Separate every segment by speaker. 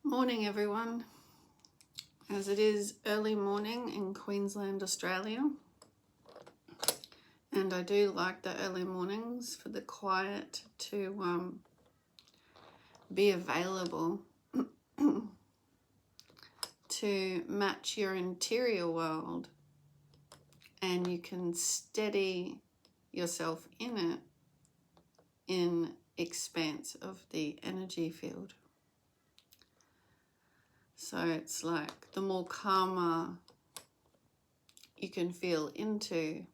Speaker 1: Morning everyone, as it is early morning in Queensland, Australia, and I do like the early mornings for the quiet to be available to match your interior world, and you can steady yourself in it in expanse of the energy field. So it's like the more calmer you can feel into,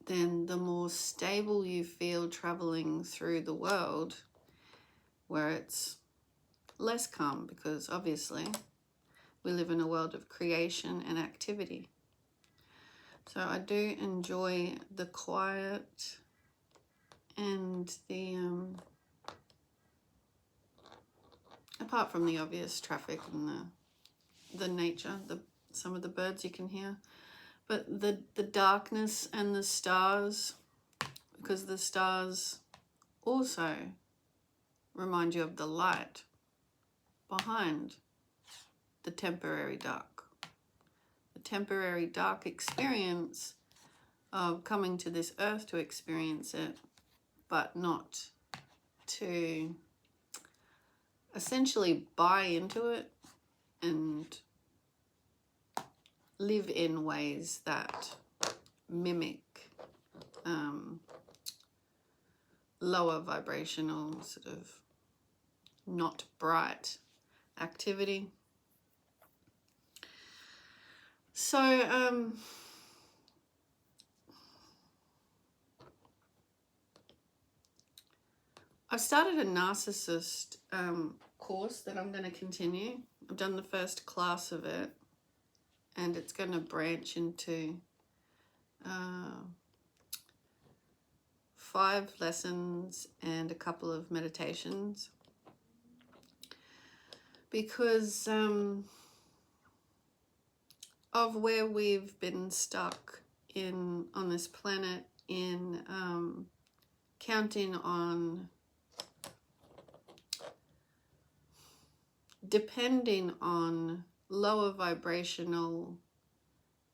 Speaker 1: then the more stable you feel traveling through the world, where it's less calm, because obviously we live in a world of creation and activity. So I do enjoy the quiet and the apart from the obvious traffic and the nature, some of the birds you can hear, but the darkness and the stars, because the stars also remind you of the light behind the temporary dark. The temporary dark experience of coming to this earth to experience it, but not to essentially buy into it and live in ways that mimic lower vibrational, sort of not bright activity. So I've started a narcissist course that I'm going to continue. I've done the first class of it, and it's going to branch into 5 lessons and a couple of meditations, because of where we've been stuck on this planet in counting on, depending on lower vibrational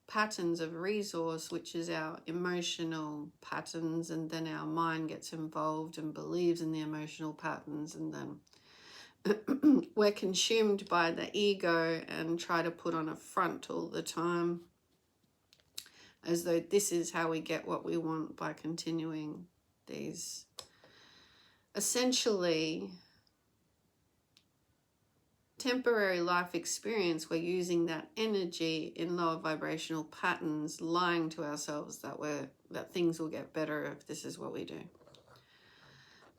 Speaker 1: patterns of resource, which is our emotional patterns, and then our mind gets involved and believes in the emotional patterns, and then we're consumed by the ego and try to put on a front all the time, as though this is how we get what we want, by continuing these essentially temporary life experience. We're using that energy in lower vibrational patterns, lying to ourselves that things will get better if this is what we do.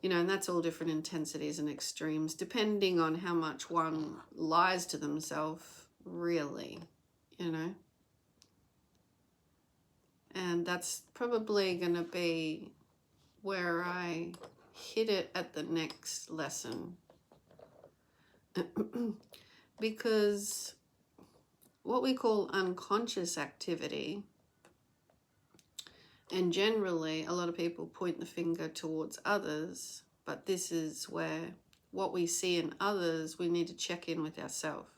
Speaker 1: You know, and that's all different intensities and extremes, depending on how much one lies to themselves, really, you know. And that's probably going to be where I hit it at the next lesson. Because what we call unconscious activity, and generally a lot of people point the finger towards others, but this is where what we see in others, we need to check in with ourselves.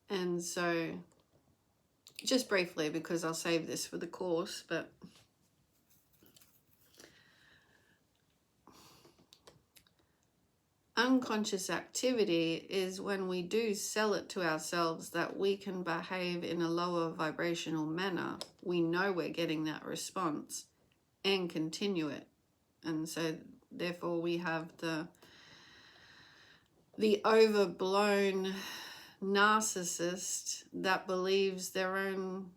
Speaker 1: And so, just briefly, because I'll save this for the course, but unconscious activity is when we do sell it to ourselves that we can behave in a lower vibrational manner. We know we're getting that response and continue it. And so therefore we have the overblown narcissist that believes their own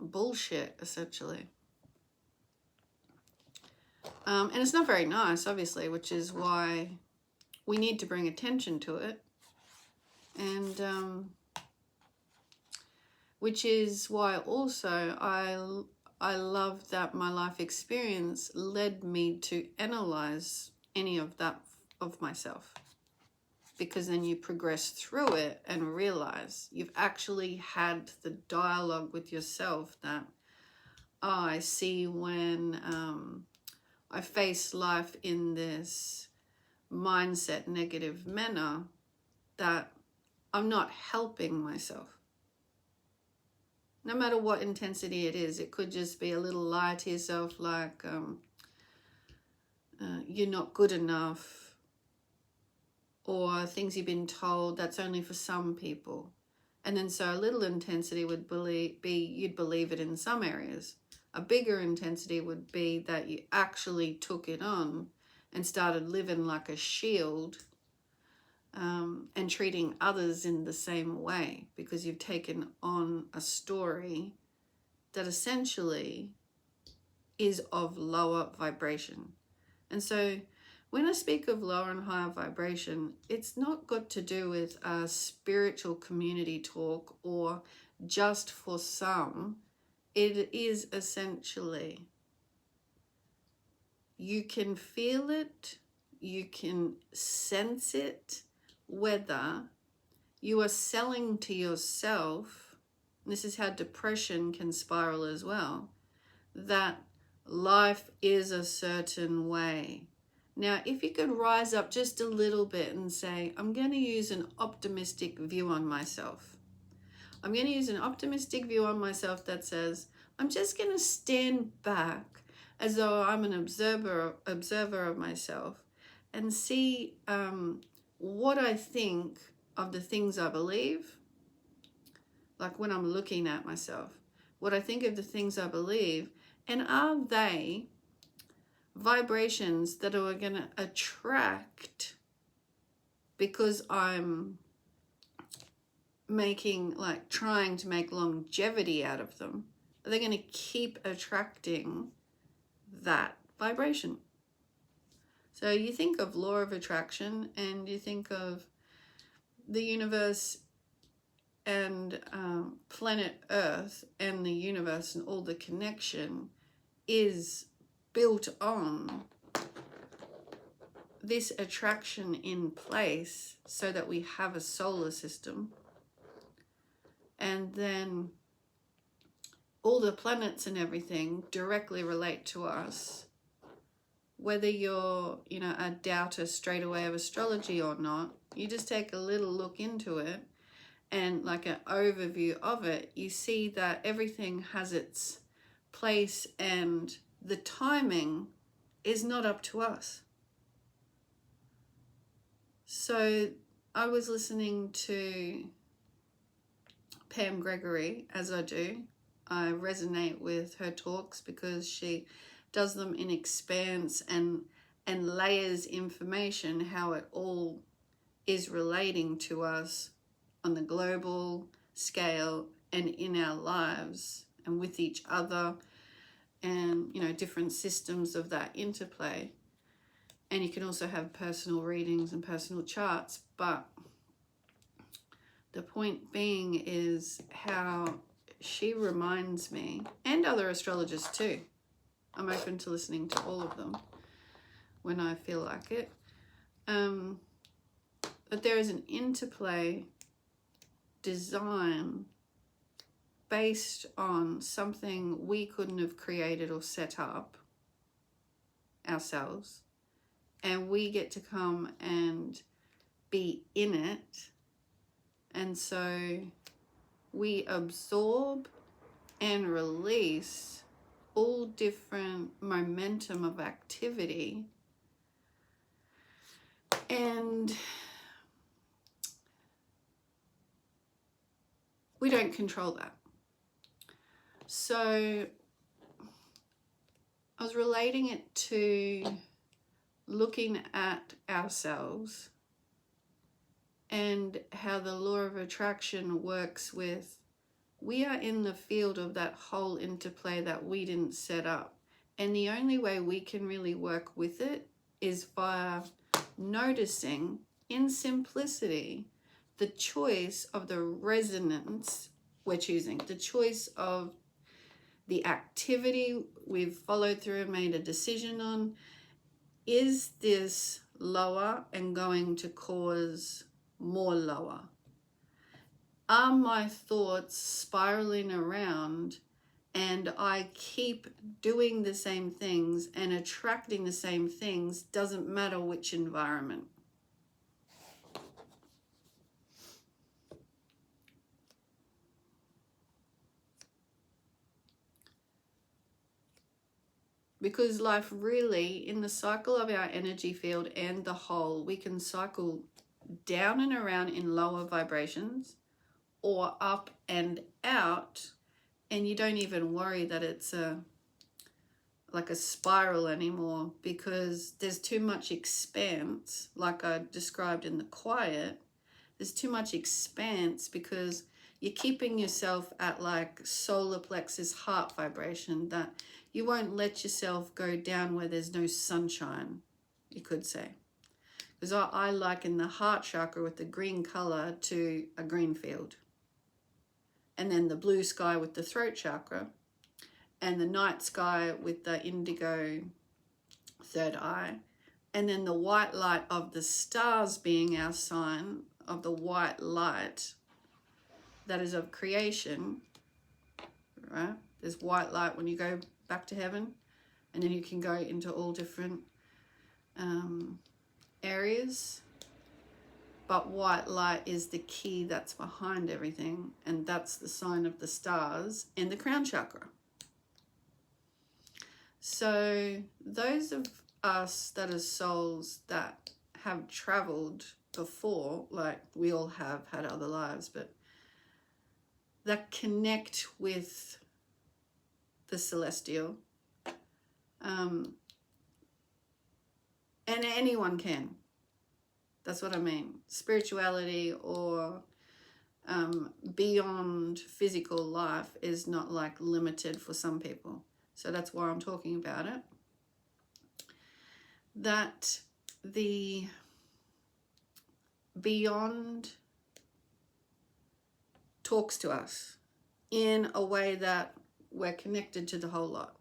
Speaker 1: bullshit, essentially. And it's not very nice, obviously, which is why we need to bring attention to it, and which is why also I love that my life experience led me to analyze any of that of myself, because then you progress through it and realize you've actually had the dialogue with yourself that, I see when I face life in this mindset negative manner, that I'm not helping myself. No matter what intensity it is, it could just be a little lie to yourself, like you're not good enough, or things you've been told that's only for some people. And then so a little intensity would be you'd believe it in some areas. A bigger intensity would be that you actually took it on and started living like a shield, and treating others in the same way, because you've taken on a story that essentially is of lower vibration. And so when I speak of lower and higher vibration, it's not got to do with a spiritual community talk or just for some. It is essentially, you can feel it, you can sense it, whether you are selling to yourself, this is how depression can spiral as well, that life is a certain way. Now, if you could rise up just a little bit and say, I'm going to use an optimistic view on myself. I'm going to use an optimistic view on myself that says, I'm just going to stand back as though I'm an observer of myself and see what I think of the things I believe, like when I'm looking at myself, what I think of the things I believe, and are they vibrations that are going to attract because I'm trying to make longevity out of them? Are they going to keep attracting that vibration? So you think of law of attraction, and you think of the universe and planet Earth and the universe, and all the connection is built on this attraction in place so that we have a solar system. And then all the planets and everything directly relate to us. Whether you're, a doubter straight away of astrology or not, you just take a little look into it and like an overview of it, you see that everything has its place and the timing is not up to us. So I was listening to Pam Gregory, as I do. I resonate with her talks because she does them in expanse and layers information, how it all is relating to us on the global scale and in our lives and with each other, and different systems of that interplay. And you can also have personal readings and personal charts, but the point being is how she reminds me, and other astrologers too, I'm open to listening to all of them when I feel like it, that there is an interplay design based on something we couldn't have created or set up ourselves, and we get to come and be in it. And so we absorb and release all different momentum of activity, and we don't control that. So I was relating it to looking at ourselves and how the law of attraction works with, we are in the field of that whole interplay that we didn't set up. And the only way we can really work with it is via noticing, in simplicity, the choice of the resonance we're choosing, the choice of the activity we've followed through and made a decision on. Is this lower and going to cause more lower? Are my thoughts spiraling around and I keep doing the same things and attracting the same things, doesn't matter which environment? Because life really, in the cycle of our energy field and the whole, we can cycle down and around in lower vibrations or up and out, and you don't even worry that it's like a spiral anymore, because there's too much expanse, like I described in the quiet. There's too much expanse because you're keeping yourself at like solar plexus heart vibration, that you won't let yourself go down where there's no sunshine, you could say. Because I liken the heart chakra with the green color to a green field. And then the blue sky with the throat chakra, and the night sky with the indigo third eye, and then the white light of the stars being our sign of the white light that is of creation, right? There's white light when you go back to heaven, and then you can go into all different areas. But white light is the key that's behind everything, and that's the sign of the stars and the crown chakra. So those of us that are souls that have traveled before, like we all have had other lives, but that connect with the celestial, and anyone can. That's what I mean. Spirituality or beyond physical life is not like limited for some people. So that's why I'm talking about it. That the beyond talks to us in a way that we're connected to the whole lot.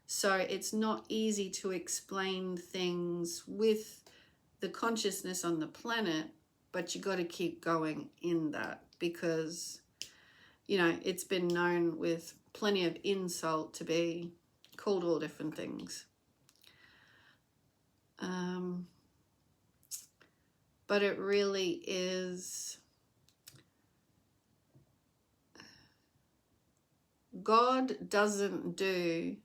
Speaker 1: So it's not easy to explain things with the consciousness on the planet, but you got to keep going in that, because, you know, it's been known with plenty of insult to be called all different things. But it really is, God doesn't do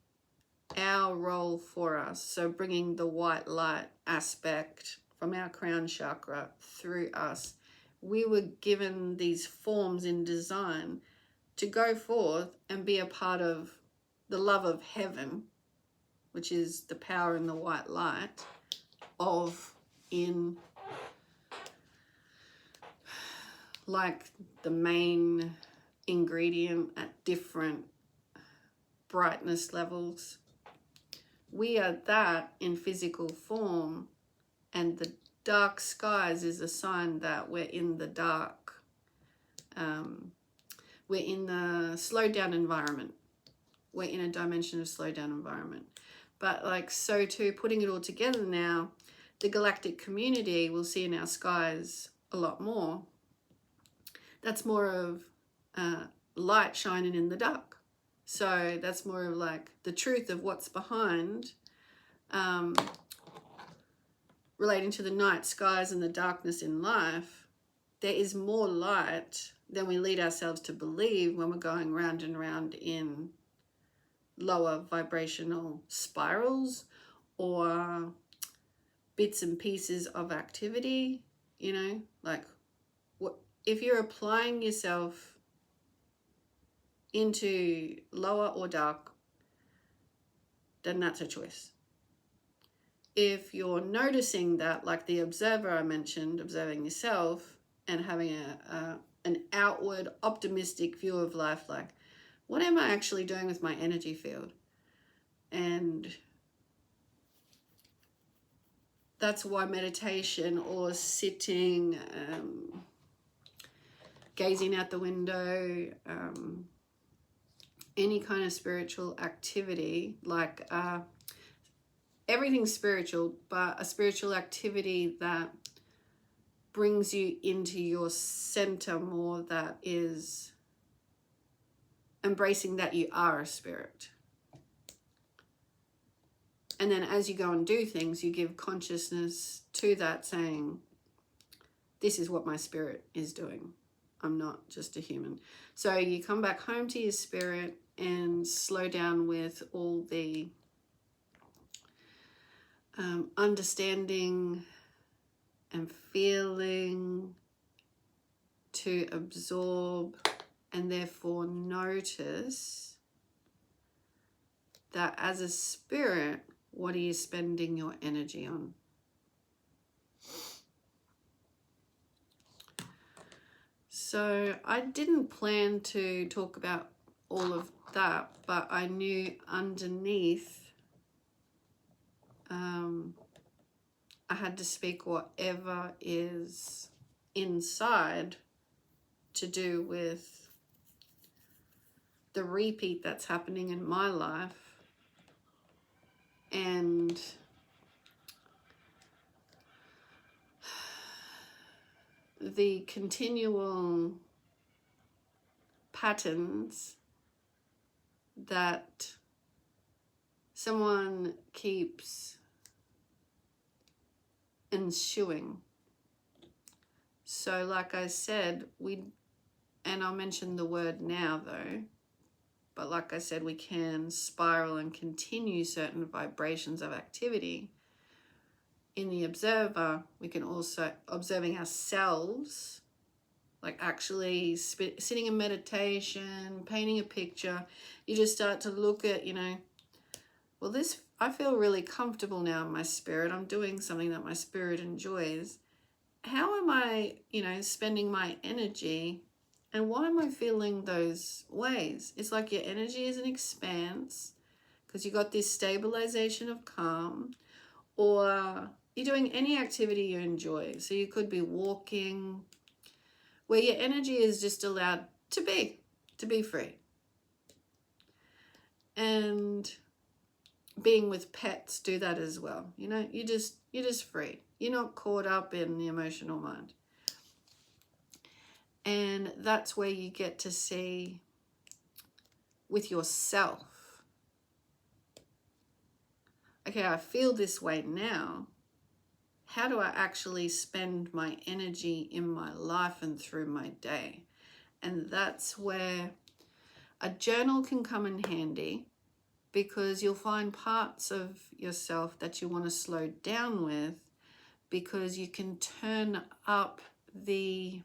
Speaker 1: our role for us. So bringing the white light aspect from our crown chakra through us, we were given these forms in design to go forth and be a part of the love of heaven, which is the power in the white light of in like the main ingredient at different brightness levels. We are that in physical form, and the dark skies is a sign that we're in the dark. We're in the slowed down environment. We're in a dimension of slowed down environment. But like, so too, putting it all together now, the galactic community will see in our skies a lot more. That's more of light shining in the dark. So that's more of like the truth of what's behind, relating to the night skies and the darkness in life. There is more light than we lead ourselves to believe when we're going round and round in lower vibrational spirals or bits and pieces of activity. You know, like, what if you're applying yourself into lower or dark, then that's a choice. If you're noticing that, like the observer I mentioned, observing yourself and having an outward optimistic view of life, like, what am I actually doing with my energy field? And that's why meditation or sitting, gazing out the window, any kind of spiritual activity, like everything's spiritual, but a spiritual activity that brings you into your center more, that is embracing that you are a spirit. And then as you go and do things, you give consciousness to that, saying, this is what my spirit is doing. I'm not just a human. So you come back home to your spirit and slow down with all the understanding and feeling, to absorb and therefore notice that as a spirit, what are you spending your energy on? So I didn't plan to talk about all of that, but I knew underneath I had to speak whatever is inside to do with the repeat that's happening in my life and the continual patterns that someone keeps ensuing. So like I said, and I'll mention the word now though, but like I said, we can spiral and continue certain vibrations of activity. In the observer, we can also, observing ourselves, like actually sitting in meditation, painting a picture, you just start to look at, well, I feel really comfortable now in my spirit. I'm doing something that my spirit enjoys. How am I, spending my energy, and why am I feeling those ways? It's like your energy is an expanse because you got this stabilization of calm, or you're doing any activity you enjoy. So you could be walking, where your energy is just allowed to be free. And being with pets do that as well. You're just free. You're not caught up in the emotional mind. And that's where you get to see with yourself, okay, I feel this way now. How do I actually spend my energy in my life and through my day? And that's where a journal can come in handy, because you'll find parts of yourself that you want to slow down with, because you can turn up the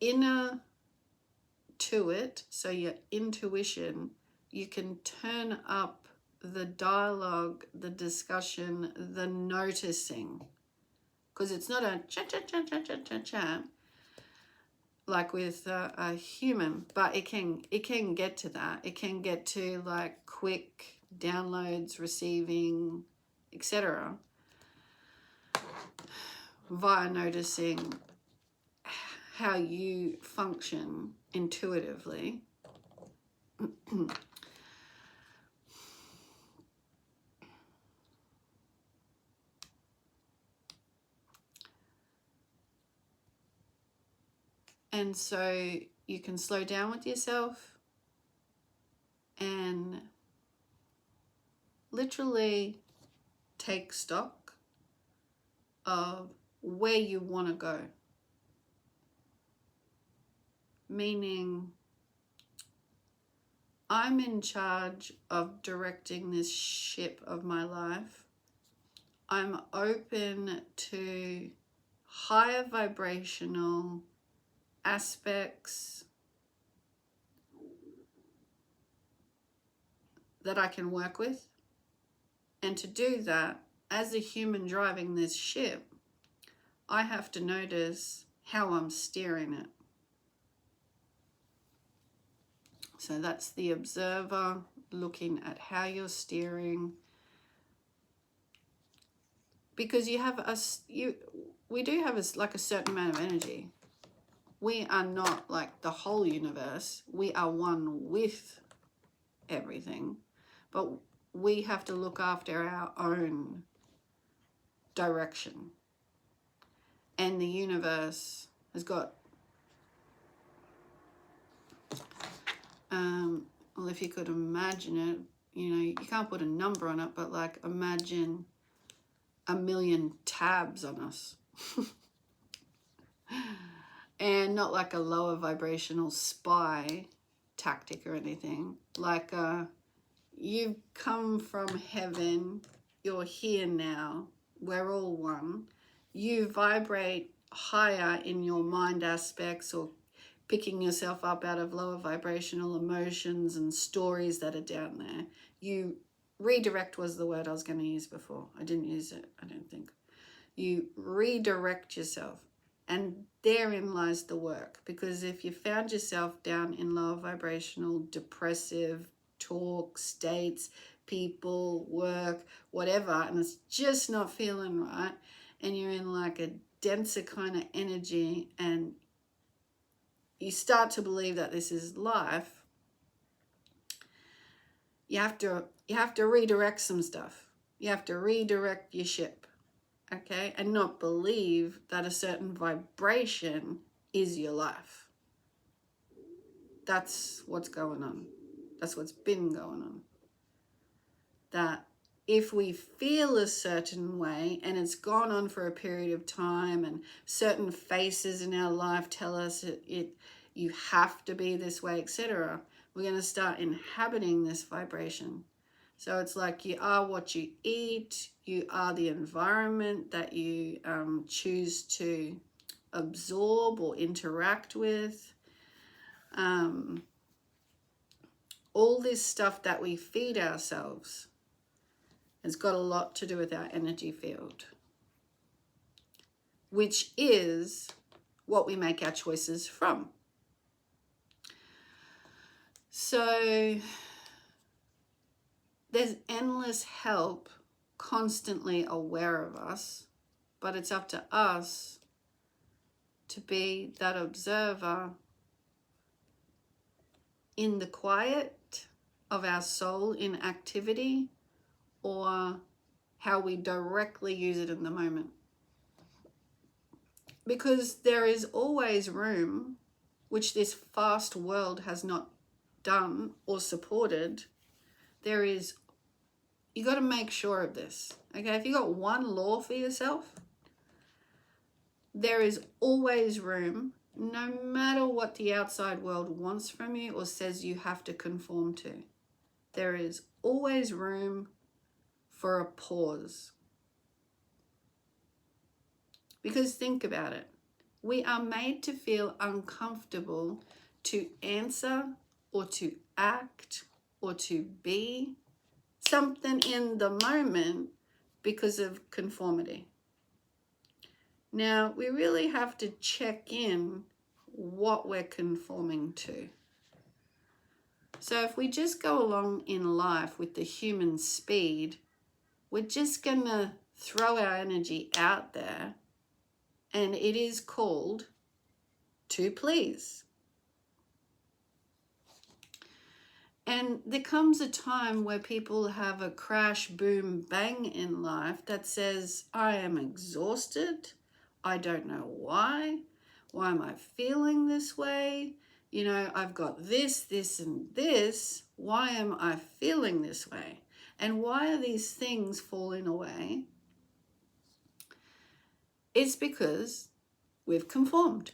Speaker 1: inner to it. So your intuition, you can turn up the dialogue, the discussion, the noticing, because it's not a chat like with a human, but it can get to that. It can get to like quick downloads, receiving, etc., via noticing how you function intuitively. And so you can slow down with yourself and literally take stock of where you want to go. Meaning, I'm in charge of directing this ship of my life. I'm open to higher vibrational aspects that I can work with. And to do that, as a human driving this ship, I have to notice how I'm steering it. So that's the observer, looking at how you're steering. Because we do have like a certain amount of energy. We are not like the whole universe. We are one with everything. But we have to look after our own direction. And the universe has got, well, if you could imagine it, you can't put a number on it, but like imagine 1,000,000 tabs on us. And not like a lower vibrational spy tactic or anything, like You've come from heaven. You're here now. We're all one. You vibrate higher in your mind aspects, or picking yourself up out of lower vibrational emotions and stories that are down there. You redirect was the word I was going to use before. I didn't use it, I don't think. You redirect yourself. And therein lies the work. Because if you found yourself down in lower vibrational, depressive talk, states, people, work, whatever, and it's just not feeling right, and you're in like a denser kind of energy, and you start to believe that this is life, you have to redirect some stuff. You have to redirect your ship, okay? And not believe that a certain vibration is your life. That's what's going on. That's what's been going on. That if we feel a certain way and it's gone on for a period of time, and certain faces in our life tell us you have to be this way, etc., we're going to start inhabiting this vibration. So it's like you are what you eat, you are the environment that you choose to absorb or interact with. All this stuff that we feed ourselves has got a lot to do with our energy field, which is what we make our choices from. So there's endless help constantly aware of us, but it's up to us to be that observer in the quiet of our soul in activity, or how we directly use it in the moment. Because there is always room, which this fast world has not done or supported. You got to make sure of this, okay? If you got one law for yourself, there is always room, no matter what the outside world wants from you or says you have to conform to. There is always room for a pause. Because think about it. We are made to feel uncomfortable to answer or to act or to be something in the moment because of conformity. Now, we really have to check in what we're conforming to. So if we just go along in life with the human speed, we're just going to throw our energy out there, and it is called to please. And there comes a time where people have a crash, boom, bang in life that says, I am exhausted. I don't know why. Why am I feeling this way? You know, I've got this, this, and this. Why am I feeling this way? And why are these things falling away? It's because we've conformed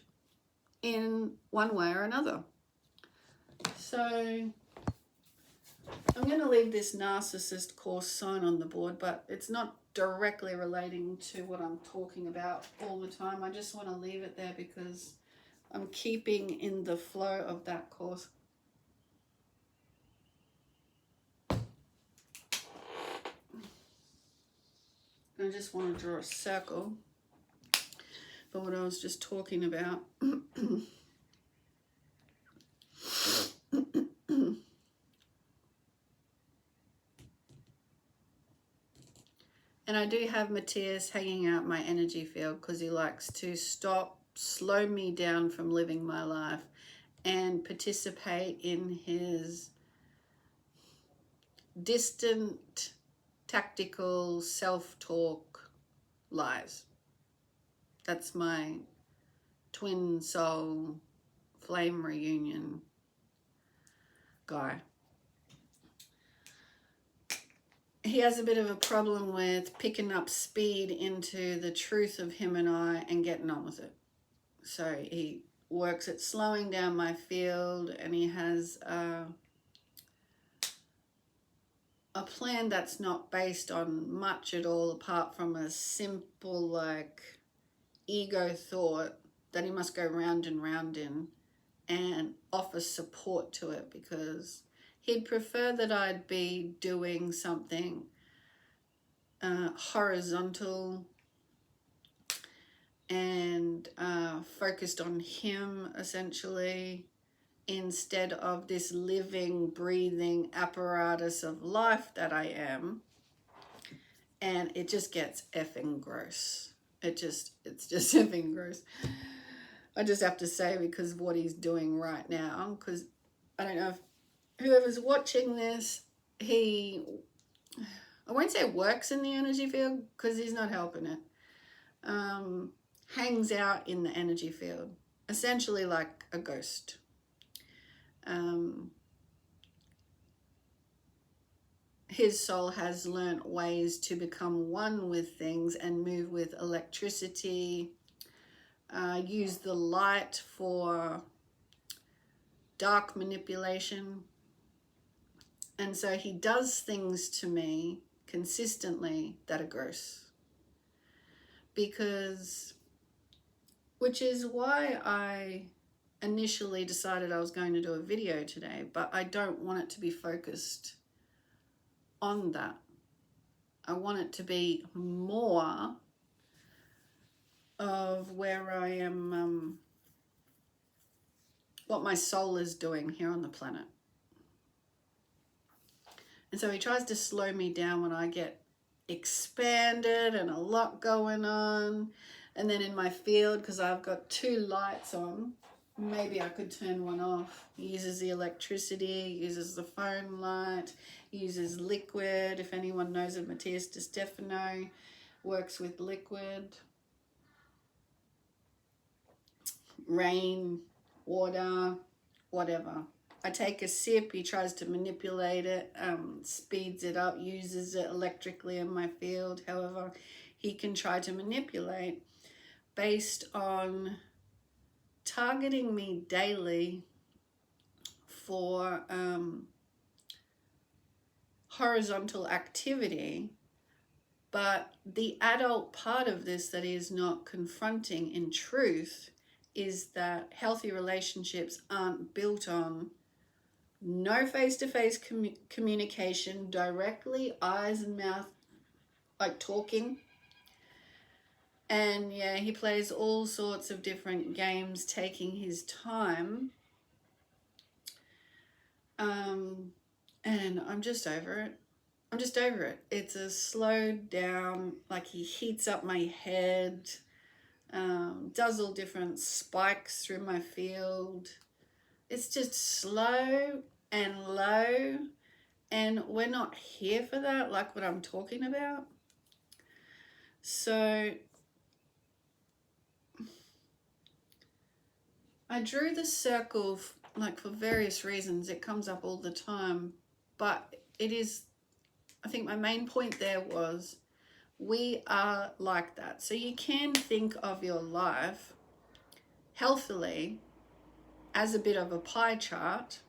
Speaker 1: in one way or another. So I'm going to leave this narcissist course sign on the board, but it's not directly relating to what I'm talking about all the time. I just want to leave it there because I'm keeping in the flow of that course. I just want to draw a circle for what I was just talking about. And I do have Matthias hanging out my energy field because he likes to slow me down from living my life and participate in his distant, tactical, self-talk lies. That's my twin soul flame reunion guy. He has a bit of a problem with picking up speed into the truth of him and I and getting on with it. So he works at slowing down my field, and he has a plan that's not based on much at all apart from a simple like ego thought that he must go round and round in, and offer support to it, because he'd prefer that I'd be doing something horizontal and focused on him essentially, instead of this living, breathing apparatus of life that I am. And it just gets effing gross. It's just effing gross. I just have to say, because of what he's doing right now, because I don't know if whoever's watching this, I won't say works in the energy field because he's not helping it. Hangs out in the energy field, essentially like a ghost. His soul has learnt ways to become one with things and move with electricity, use the light for dark manipulation. And so he does things to me consistently that are gross. Which is why I initially decided I was going to do a video today, but I don't want it to be focused on that. I want it to be more of where I am, what my soul is doing here on the planet. And so he tries to slow me down when I get expanded and a lot going on. And then in my field, because I've got 2 lights on, maybe I could turn one off. He uses the electricity, uses the phone light, uses liquid. If anyone knows of Matthias De Stefano, works with liquid. Rain, water, whatever. I take a sip, he tries to manipulate it, speeds it up, uses it electrically in my field. However, he can try to manipulate based on targeting me daily for horizontal activity. But the adult part of this that he is not confronting in truth is that healthy relationships aren't built on no face-to-face communication, directly, eyes and mouth, like talking. And yeah, he plays all sorts of different games, taking his time. And I'm just over it. I'm just over it. It's a slowed down, like he heats up my head, does all different spikes through my field. It's just slow and low, and we're not here for that, like what I'm talking about. So I drew the circle like for various reasons. It comes up all the time, but it is, I think my main point there was, we are like that. So you can think of your life healthily as a bit of a pie chart,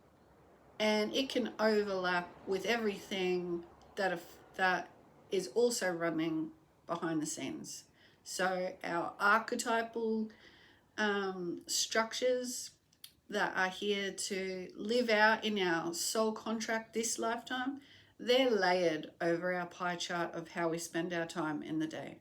Speaker 1: and it can overlap with everything that is also running behind the scenes. So our archetypal structures that are here to live out in our soul contract this lifetime, they're layered over our pie chart of how we spend our time in the day.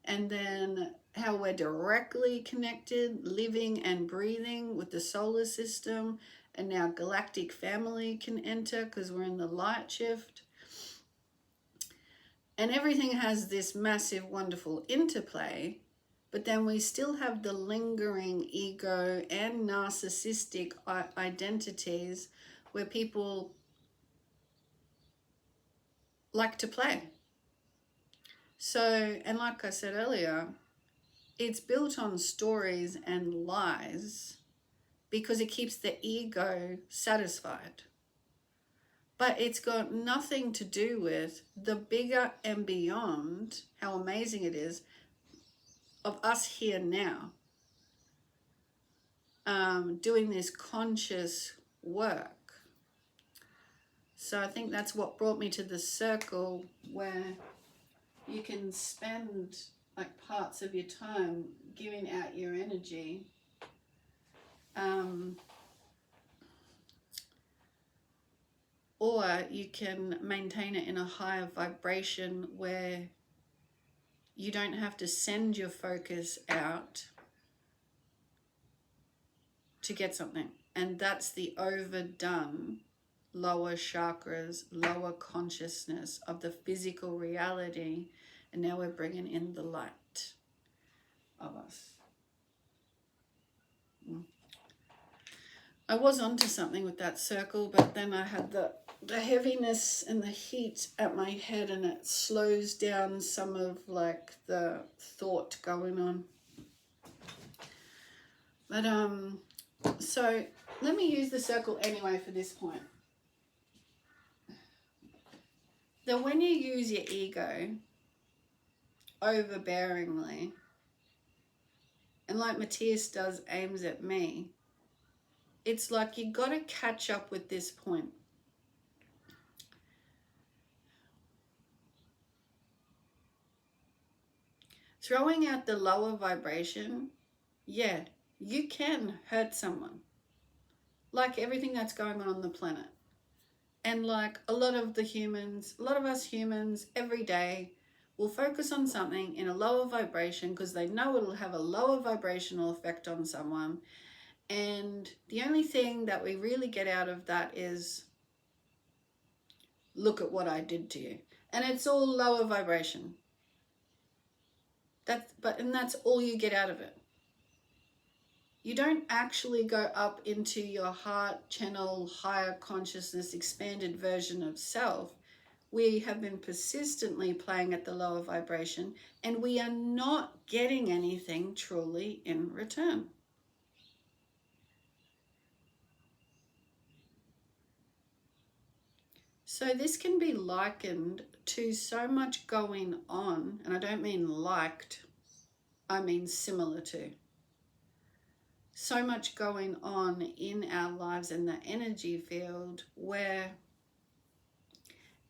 Speaker 1: And then how we're directly connected, living and breathing with the solar system, and now galactic family can enter because we're in the light shift. And everything has this massive, wonderful interplay, but then we still have the lingering ego and narcissistic identities where people like to play. So, and like I said earlier, it's built on stories and lies because it keeps the ego satisfied. But it's got nothing to do with the bigger and beyond, how amazing it is, of us here now, doing this conscious work. So I think that's what brought me to the circle, where you can spend like parts of your time giving out your energy. Or you can maintain it in a higher vibration where you don't have to send your focus out to get something. And that's the overdone lower chakras, lower consciousness of the physical reality. And now we're bringing in the light of us. I was onto something with that circle, but then I had the heaviness and the heat at my head, and it slows down some of like the thought going on. But so let me use the circle anyway for this point. That when you use your ego overbearingly, and like Matthias does, aims at me, it's like you got to catch up with this point. Throwing out the lower vibration, yeah, you can hurt someone. Like everything that's going on the planet. And like a lot of us humans every day will focus on something in a lower vibration because they know it'll have a lower vibrational effect on someone. And the only thing that we really get out of that is, look at what I did to you. And it's all lower vibration. And that's all you get out of it. You don't actually go up into your heart channel, higher consciousness, expanded version of self. We have been persistently playing at the lower vibration, and we are not getting anything truly in return. So this can be likened to so much going on, and I don't mean liked, I mean similar to. So much going on in our lives in the energy field where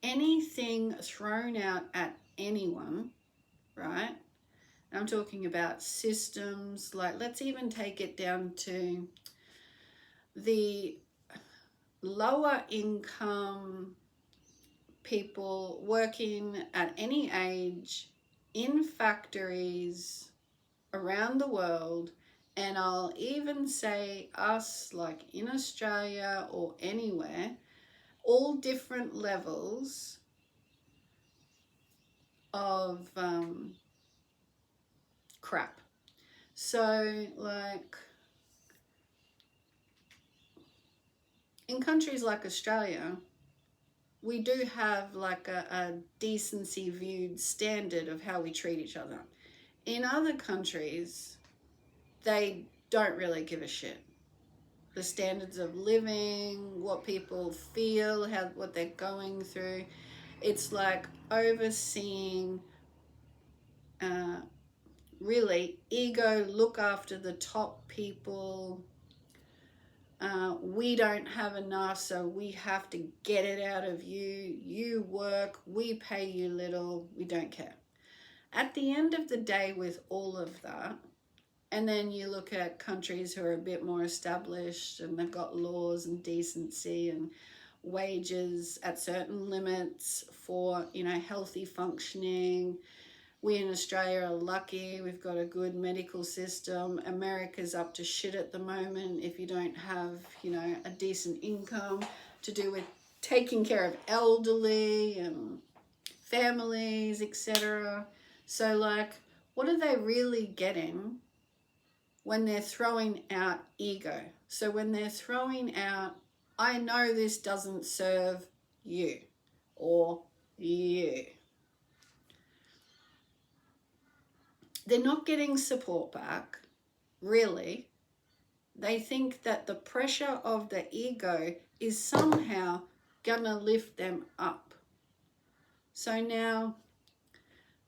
Speaker 1: anything thrown out at anyone, right? And I'm talking about systems, like let's even take it down to the lower income people working at any age in factories around the world. And I'll even say us, like in Australia or anywhere, all different levels of crap. So like in countries like Australia, we do have like a decency viewed standard of how we treat each other. In other countries, they don't really give a shit. The standards of living, what people feel, what they're going through. It's like overseeing, really, ego, look after the top people. We don't have enough, so we have to get it out of you. You work, we pay you little, we don't care. At the end of the day, with all of that, and then you look at countries who are a bit more established and they've got laws and decency and wages at certain limits for, healthy functioning. We in Australia are lucky. We've got a good medical system. America's up to shit at the moment if you don't have, a decent income to do with taking care of elderly and families, etc. So like, what are they really getting when they're throwing out ego? So when they're throwing out, I know this doesn't serve you or you. They're not getting support back, really. They think that the pressure of the ego is somehow gonna lift them up. So now,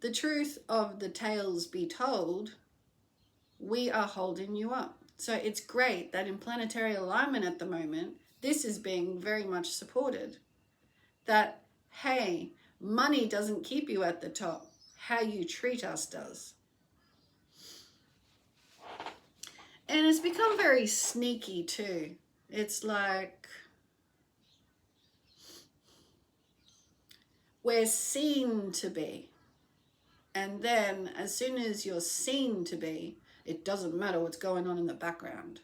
Speaker 1: the truth of the tales be told, we are holding you up. So it's great that in planetary alignment at the moment, this is being very much supported. that, hey, money doesn't keep you at the top. How you treat us does. And it's become very sneaky too. It's like we're seen to be. And then as soon as you're seen to be, it doesn't matter what's going on in the background.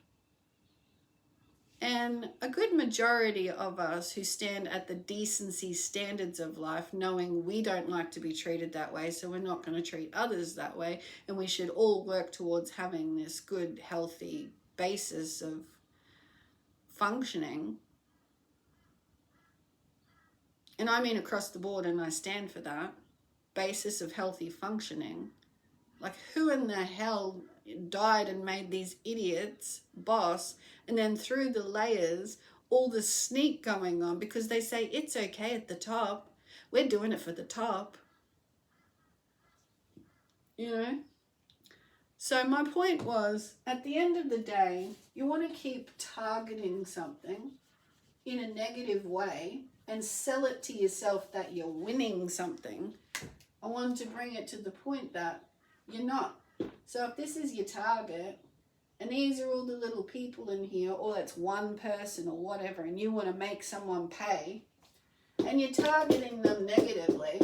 Speaker 1: And a good majority of us who stand at the decency standards of life, knowing we don't like to be treated that way, so we're not going to treat others that way, and we should all work towards having this good, healthy basis of functioning. And I mean across the board, and I stand for that basis of healthy functioning. Like, who in the hell died and made these idiots boss, and then through the layers all the sneak going on because they say it's okay at the top, we're doing it for the top, you know? So my point was, at the end of the day, you want to keep targeting something in a negative way and sell it to yourself that you're winning something. I wanted to bring it to the point that you're not. So if this is your target, and these are all the little people in here, or it's one person or whatever, and you want to make someone pay, and you're targeting them negatively,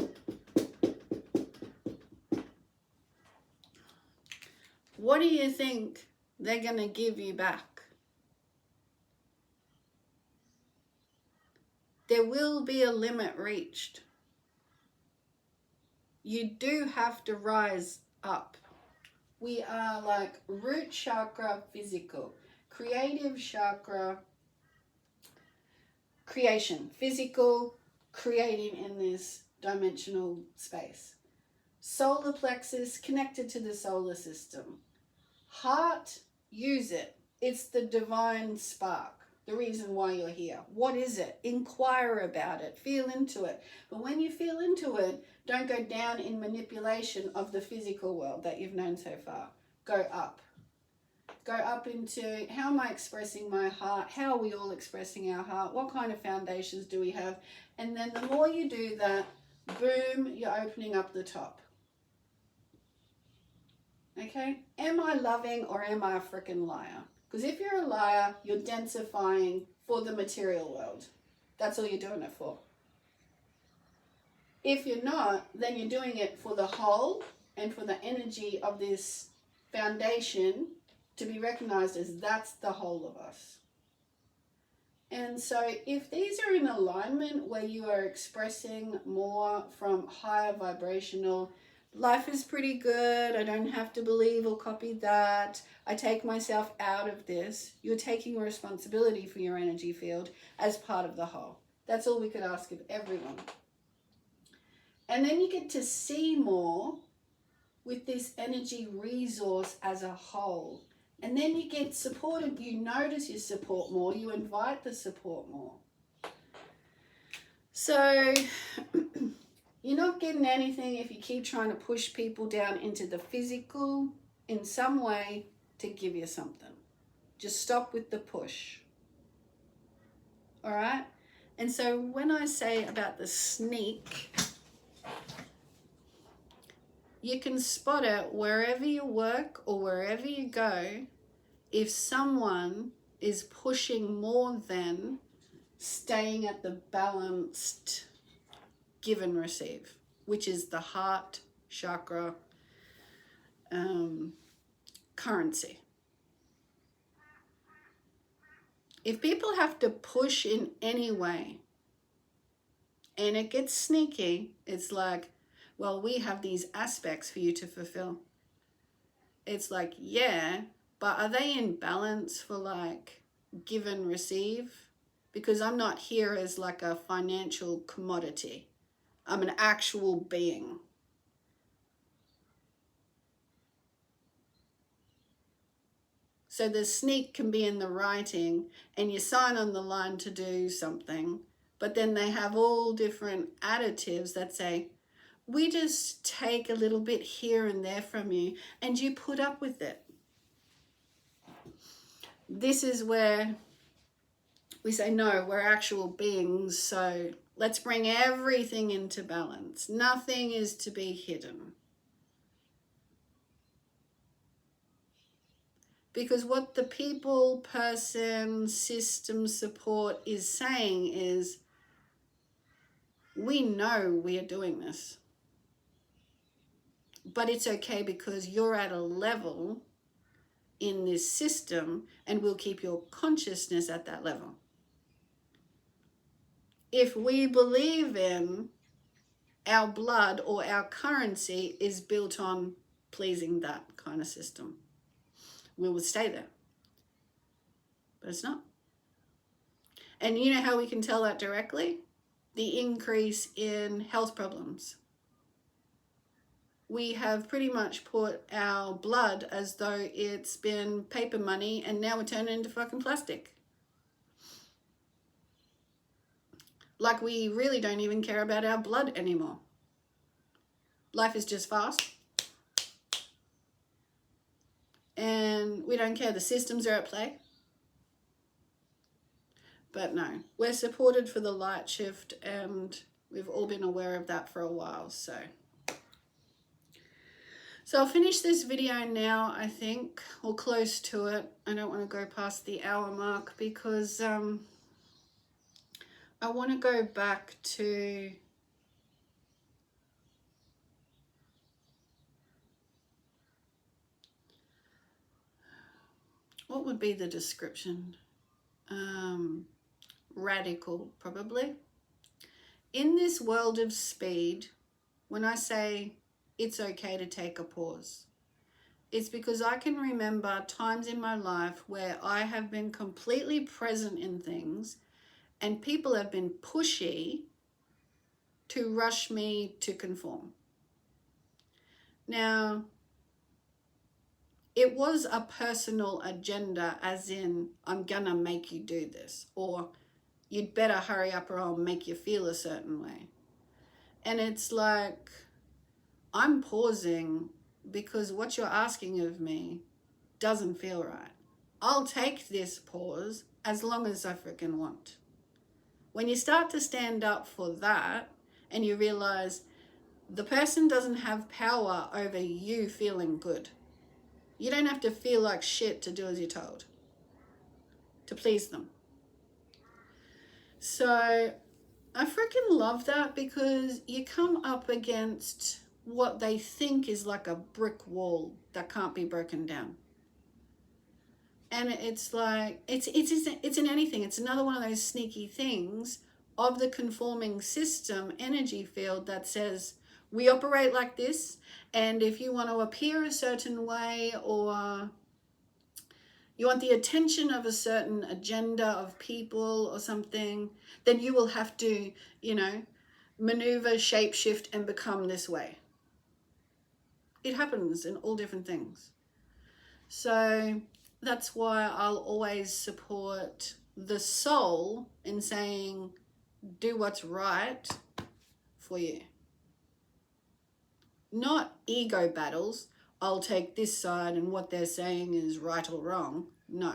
Speaker 1: what do you think they're going to give you back? There will be a limit reached. You do have to rise up. We are like root chakra physical, creative chakra creation, physical, creating in this dimensional space. Solar plexus connected to the solar system. Heart, use it. It's the divine spark, the reason why you're here. What is it? Inquire about it. Feel into it. But when you feel into it, don't go down in manipulation of the physical world that you've known so far. Go up. Go up into, how am I expressing my heart? How are we all expressing our heart? What kind of foundations do we have? And then the more you do that, boom, you're opening up the top. Okay? Am I loving or am I a freaking liar? Because if you're a liar, you're densifying for the material world. That's all you're doing it for. If you're not, then you're doing it for the whole and for the energy of this foundation to be recognized as that's the whole of us. And so if these are in alignment where you are expressing more from higher vibrational, life is pretty good, I don't have to believe or copy that, I take myself out of this, you're taking responsibility for your energy field as part of the whole. That's all we could ask of everyone. And then you get to see more with this energy resource as a whole. And then you get supported, you notice you support more, you invite the support more. So you're not getting anything if you keep trying to push people down into the physical in some way to give you something. Just stop with the push. All right? And so when I say about the sneak, you can spot it wherever you work or wherever you go if someone is pushing more than staying at the balanced give and receive, which is the heart chakra currency. If people have to push in any way and it gets sneaky, it's like, well, we have these aspects for you to fulfill. It's like, yeah, but are they in balance for like give and receive? Because I'm not here as like a financial commodity. I'm an actual being. So the sneak can be in the writing and you sign on the line to do something, but then they have all different additives that say, we just take a little bit here and there from you and you put up with it. This is where we say, no, we're actual beings, so Let's bring everything into balance. Nothing is to be hidden. Because what the people, person, system support is saying is, we know we are doing this. But it's okay because you're at a level in this system and we'll keep your consciousness at that level. If we believe in our blood or our currency is built on pleasing that kind of system, we will stay there. But it's not. And you know how we can tell that directly? The increase in health problems. We have pretty much put our blood as though it's been paper money and now we're turning into fucking plastic. Like we really don't even care about our blood anymore. Life is just fast. And we don't care, the systems are at play. But no, we're supported for the light shift and we've all been aware of that for a while. So I'll finish this video now, I think, or close to it. I don't want to go past the hour mark because I want to go back to what would be the description? Radical, probably. In this world of speed, when I say it's okay to take a pause, it's because I can remember times in my life where I have been completely present in things and people have been pushy to rush me to conform. Now, it was a personal agenda, as in, I'm gonna make you do this, or you'd better hurry up or I'll make you feel a certain way. And it's like, I'm pausing because what you're asking of me doesn't feel right. I'll take this pause as long as I freaking want. When you start to stand up for that and you realize the person doesn't have power over you feeling good. You don't have to feel like shit to do as you're told, to please them. So I freaking love that because you come up against what they think is like a brick wall that can't be broken down. And it's like, it's in anything. It's another one of those sneaky things of the conforming system energy field that says, we operate like this, and if you want to appear a certain way or you want the attention of a certain agenda of people or something, then you will have to, maneuver, shapeshift, and become this way. It happens in all different things. So that's why I'll always support the soul in saying, do what's right for you. Not ego battles. I'll take this side and what they're saying is right or wrong. No.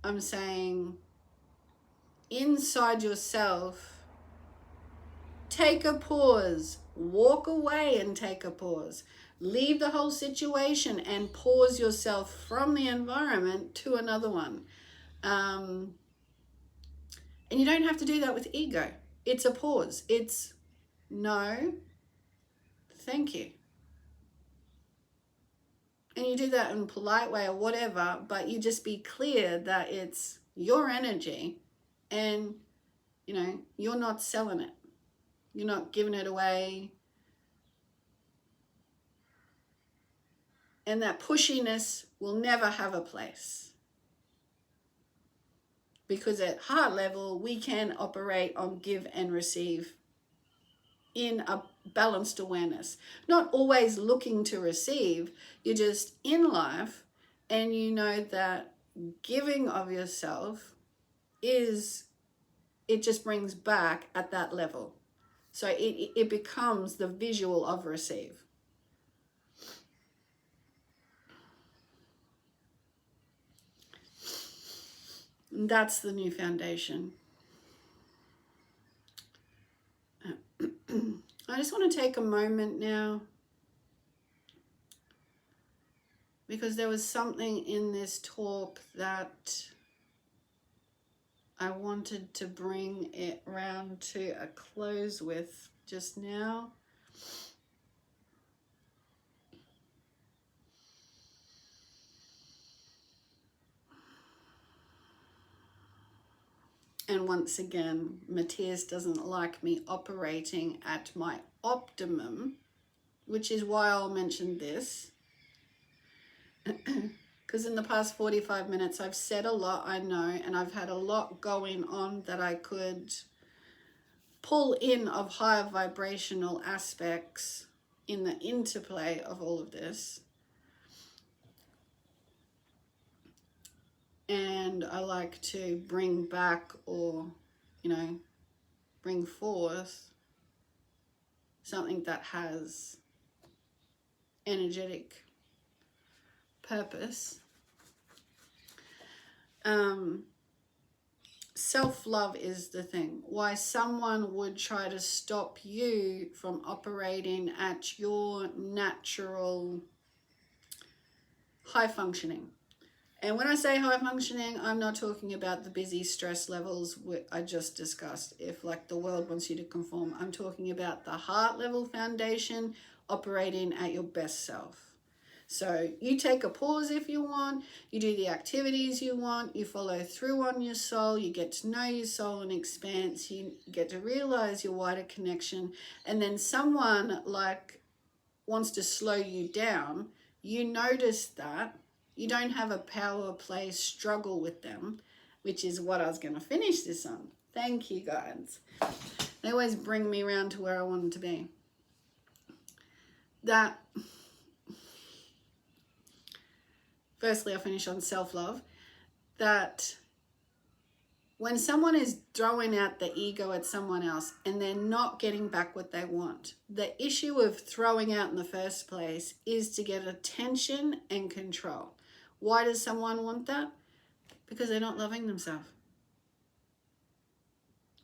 Speaker 1: I'm saying inside yourself, take a pause, walk away and take a pause. Leave the whole situation and pause yourself from the environment to another one. And you don't have to do that with ego. It's a pause. It's no, thank you. And you do that in a polite way or whatever, but you just be clear that it's your energy and, you're not selling it. You're not giving it away. And that pushiness will never have a place. Because at heart level, we can operate on give and receive in a balanced awareness. Not always looking to receive, you're just in life and you know that giving of yourself it just brings back at that level. So it becomes the visual of receive. And that's the new foundation. I just want to take a moment now, because there was something in this talk that I wanted to bring it round to a close with just now. And once again, Matthias doesn't like me operating at my optimum, which is why I'll mention this. Because in the past 45 minutes, I've said a lot, I know, and I've had a lot going on that I could pull in of higher vibrational aspects in the interplay of all of this. And I like to bring back, or, you know, bring forth something that has energetic purpose. Self-love is the thing. Why someone would try to stop you from operating at your natural high functioning. And when I say high functioning, I'm not talking about the busy stress levels I just discussed. If like the world wants you to conform, I'm talking about the heart level foundation, operating at your best self. So you take a pause if you want, you do the activities you want, you follow through on your soul, you get to know your soul and expanse, you get to realize your wider connection, and then someone like wants to slow you down, you notice that, you don't have a power play struggle with them, which is what I was going to finish this on. Thank you, guys. They always bring me around to where I wanted to be. That, firstly, I'll finish on self-love. That when someone is throwing out the ego at someone else and they're not getting back what they want, the issue of throwing out in the first place is to get attention and control. Why does someone want that? Because they're not loving themselves.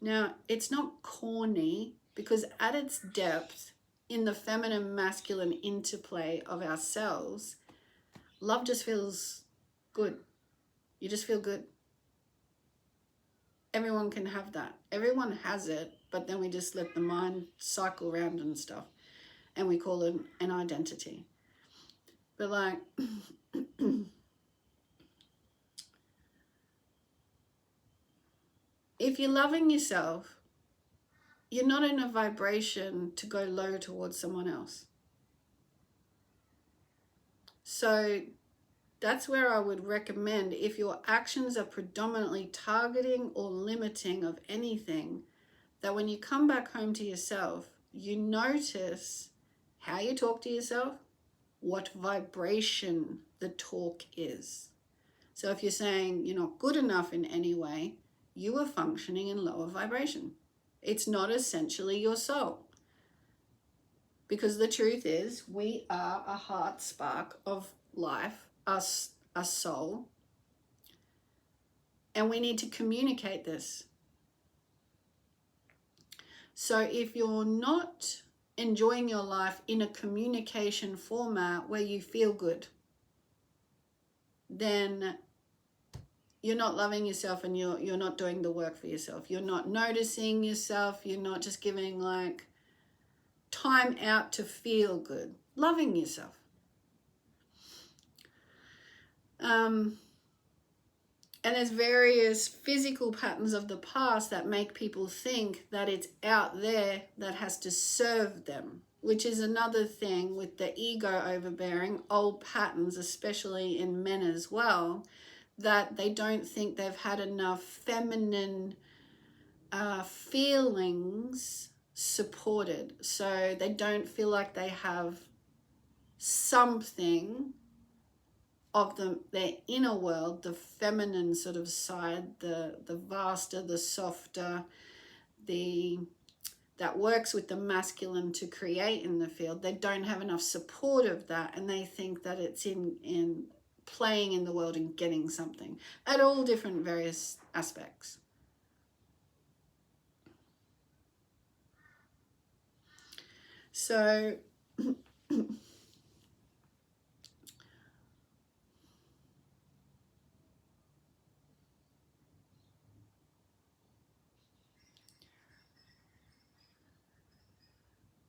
Speaker 1: Now, it's not corny, because at its depth, in the feminine masculine interplay of ourselves, love just feels good. You just feel good. Everyone can have that. Everyone has it, but then we just let the mind cycle around and stuff, and we call it an identity. But like, if you're loving yourself, you're not in a vibration to go low towards someone else. So that's where I would recommend, if your actions are predominantly targeting or limiting of anything, that when you come back home to yourself, you notice how you talk to yourself, what vibration the talk is. So if you're saying you're not good enough in any way, you are functioning in lower vibration. It's not essentially your soul. Because the truth is, we are a heart spark of life, us, a soul, and we need to communicate this. So if you're not enjoying your life in a communication format where you feel good, then you're not loving yourself, and you're not doing the work for yourself. You're not noticing yourself. You're not just giving like time out to feel good, loving yourself. And there's various physical patterns of the past that make people think that it's out there that has to serve them, which is another thing with the ego overbearing, old patterns, especially in men as well, that they don't think they've had enough feminine feelings supported. So they don't feel like they have something of their inner world, the feminine sort of side, the vaster, the softer, that works with the masculine to create in the field. They don't have enough support of that, and they think that it's in playing in the world and getting something at all different various aspects. So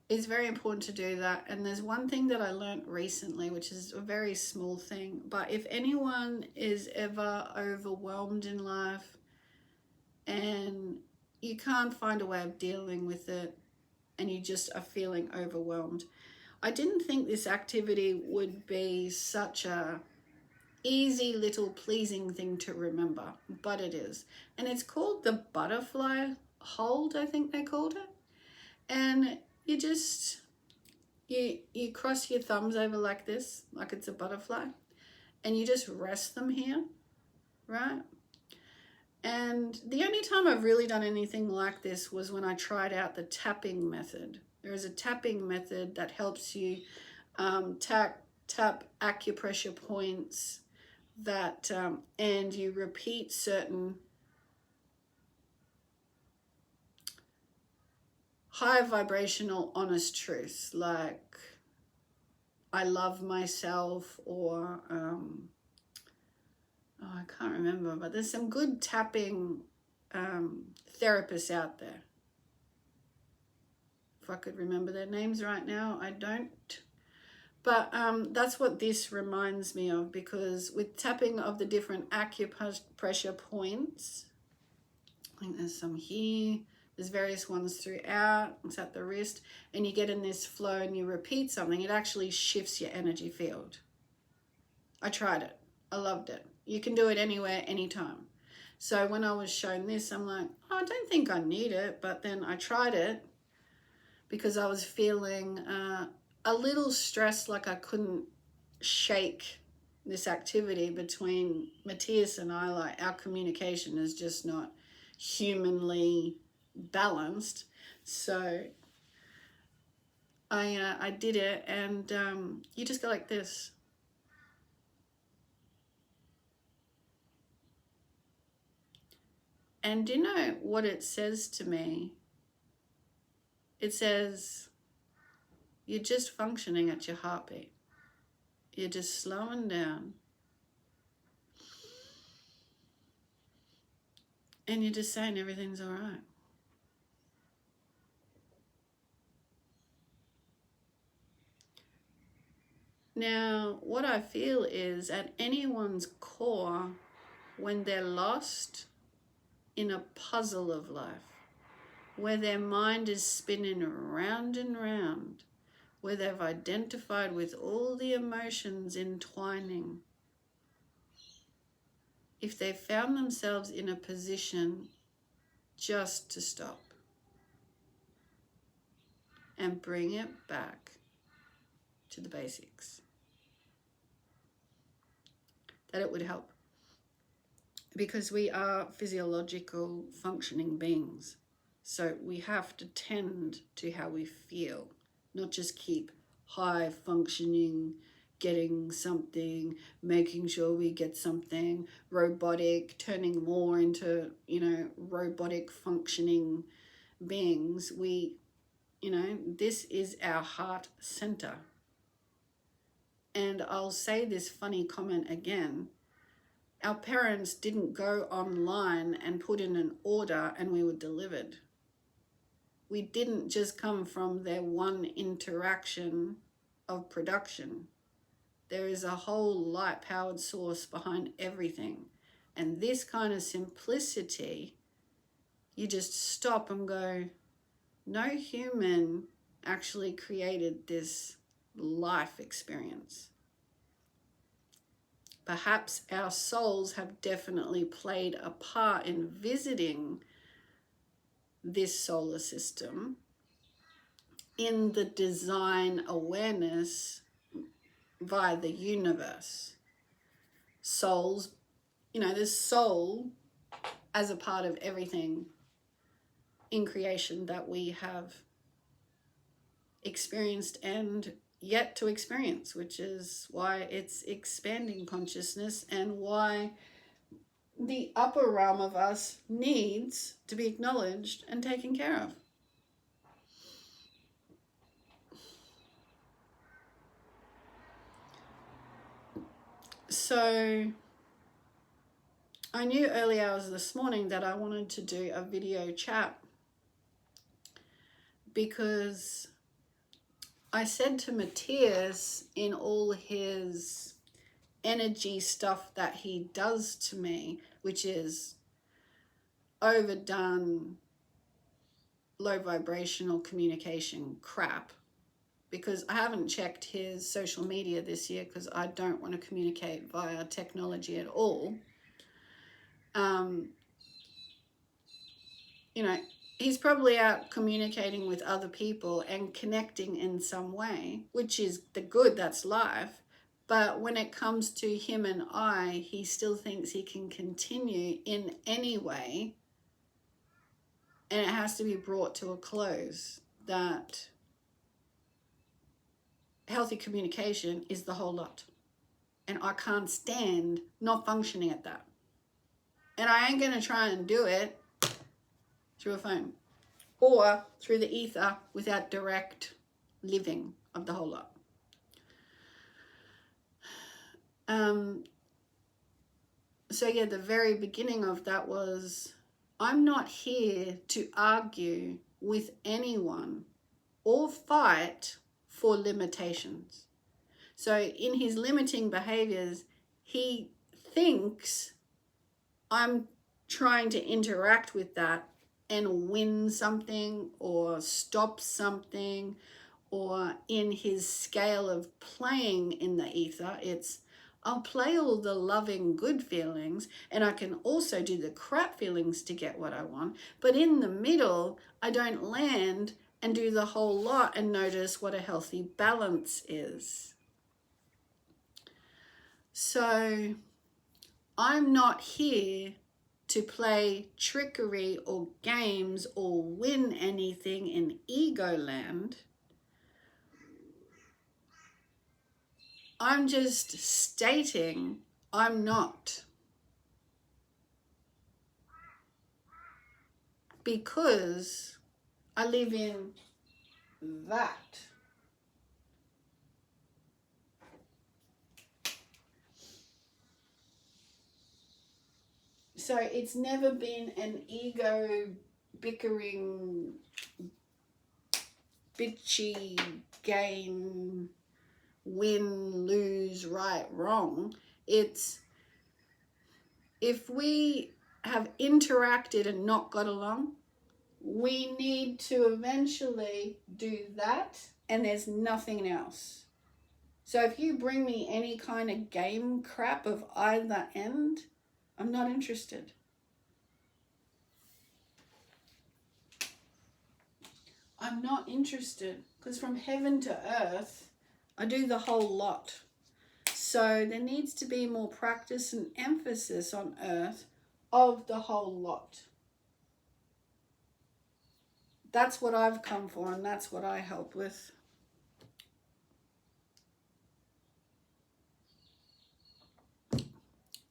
Speaker 1: it's very important to do that. And there's one thing that I learned recently, which is a very small thing, but if anyone is ever overwhelmed in life and you can't find a way of dealing with it and you just are feeling overwhelmed, I didn't think this activity would be such a easy little pleasing thing to remember, but it is. And it's called the butterfly hold, I think they called it. And you just you cross your thumbs over like this, like it's a butterfly, and you just rest them here, right? And the only time I've really done anything like this was when I tried out the tapping method. There is a tapping method that helps you tap acupressure points that and you repeat certain high vibrational honest truths, like I love myself, or I can't remember, but there's some good tapping therapists out there. If I could remember their names right now, I don't. But that's what this reminds me of, because with tapping of the different acupressure points, I think there's some here, there's various ones throughout, it's at the wrist, and you get in this flow and you repeat something, it actually shifts your energy field. I tried it. I loved it. You can do it anywhere, anytime. So when I was shown this, I'm like, oh, I don't think I need it. But then I tried it because I was feeling a little stressed, like I couldn't shake this activity between Matthias and I. Like, our communication is just not humanly balanced. So I did it, and you just go like this. And do you know what it says to me? It says, you're just functioning at your heartbeat. You're just slowing down. And you're just saying everything's all right. Now, what I feel is at anyone's core, when they're lost in a puzzle of life, where their mind is spinning round and round, where they've identified with all the emotions entwining, if they found themselves in a position just to stop and bring it back to the basics, that it would help. Because we are physiological functioning beings. So we have to tend to how we feel, not just keep high functioning, getting something, making sure we get something, robotic, turning more into, robotic functioning beings. This is our heart center. And I'll say this funny comment again. Our parents didn't go online and put in an order and we were delivered. We didn't just come from their one interaction of production. There is a whole light-powered source behind everything. And this kind of simplicity, you just stop and go, no human actually created this life experience. Perhaps our souls have definitely played a part in visiting this solar system in the design awareness via the universe. Souls, there's soul as a part of everything in creation that we have experienced and yet to experience, which is why it's expanding consciousness and why the upper realm of us needs to be acknowledged and taken care of. So I knew early hours this morning that I wanted to do a video chat because I said to Matthias, in all his energy stuff that he does to me, which is overdone, low vibrational communication crap, because I haven't checked his social media this year because I don't want to communicate via technology at all. You know, he's probably out communicating with other people and connecting in some way, which is the good, that's life. But when it comes to him and I, he still thinks he can continue in any way, and it has to be brought to a close. That healthy communication is the whole lot. And I can't stand not functioning at that. And I ain't going to try and do it through a phone or through the ether without direct living of the whole lot. So yeah, the very beginning of that was, I'm not here to argue with anyone or fight for limitations. So in his limiting behaviors, he thinks I'm trying to interact with that and win something or stop something, or in his scale of playing in the ether, it's I'll play all the loving good feelings and I can also do the crap feelings to get what I want, but in the middle I don't land and do the whole lot and notice what a healthy balance is. So I'm not here to play trickery or games or win anything in ego land. I'm just stating I'm not. Because I live in that. So it's never been an ego bickering, bitchy game, win, lose, right, wrong. It's if we have interacted and not got along, we need to eventually do that, and there's nothing else. So if you bring me any kind of game crap of either end, I'm not interested. I'm not interested, because from heaven to earth, I do the whole lot. So there needs to be more practice and emphasis on earth of the whole lot. That's what I've come for, and that's what I help with.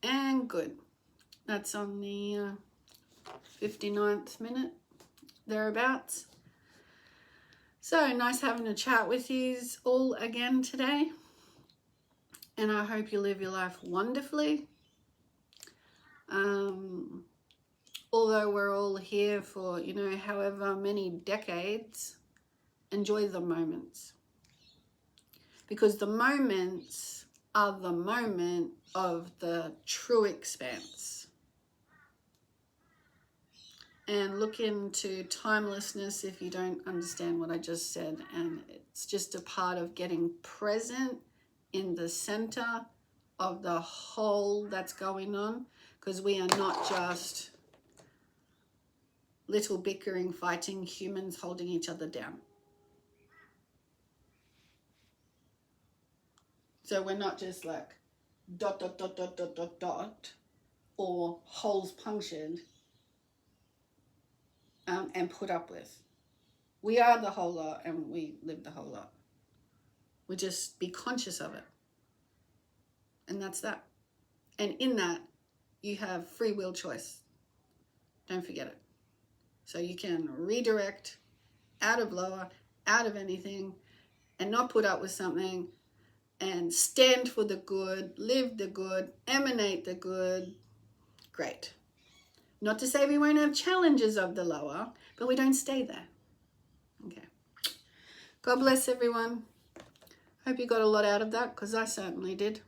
Speaker 1: And good. That's on the 59th minute, thereabouts. So nice having a chat with you all again today. And I hope you live your life wonderfully. Although we're all here for, however many decades, enjoy the moments. Because the moments are the moment of the true expanse. And look into timelessness if you don't understand what I just said. And it's just a part of getting present in the center of the whole that's going on. Because we are not just little bickering, fighting humans holding each other down. So we're not just like ... or holes punctured and put up with. We are the whole lot and we live the whole lot. We just be conscious of it. And that's that. And in that, you have free will choice. Don't forget it. So you can redirect out of lower, out of anything, and not put up with something and stand for the good, live the good, emanate the good. Great. Not to say we won't have challenges of the lower, but we don't stay there. Okay. God bless everyone. Hope you got a lot out of that, because I certainly did.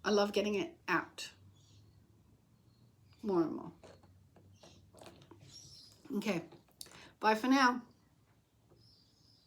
Speaker 1: I love getting it out more and more. Okay. Bye for now.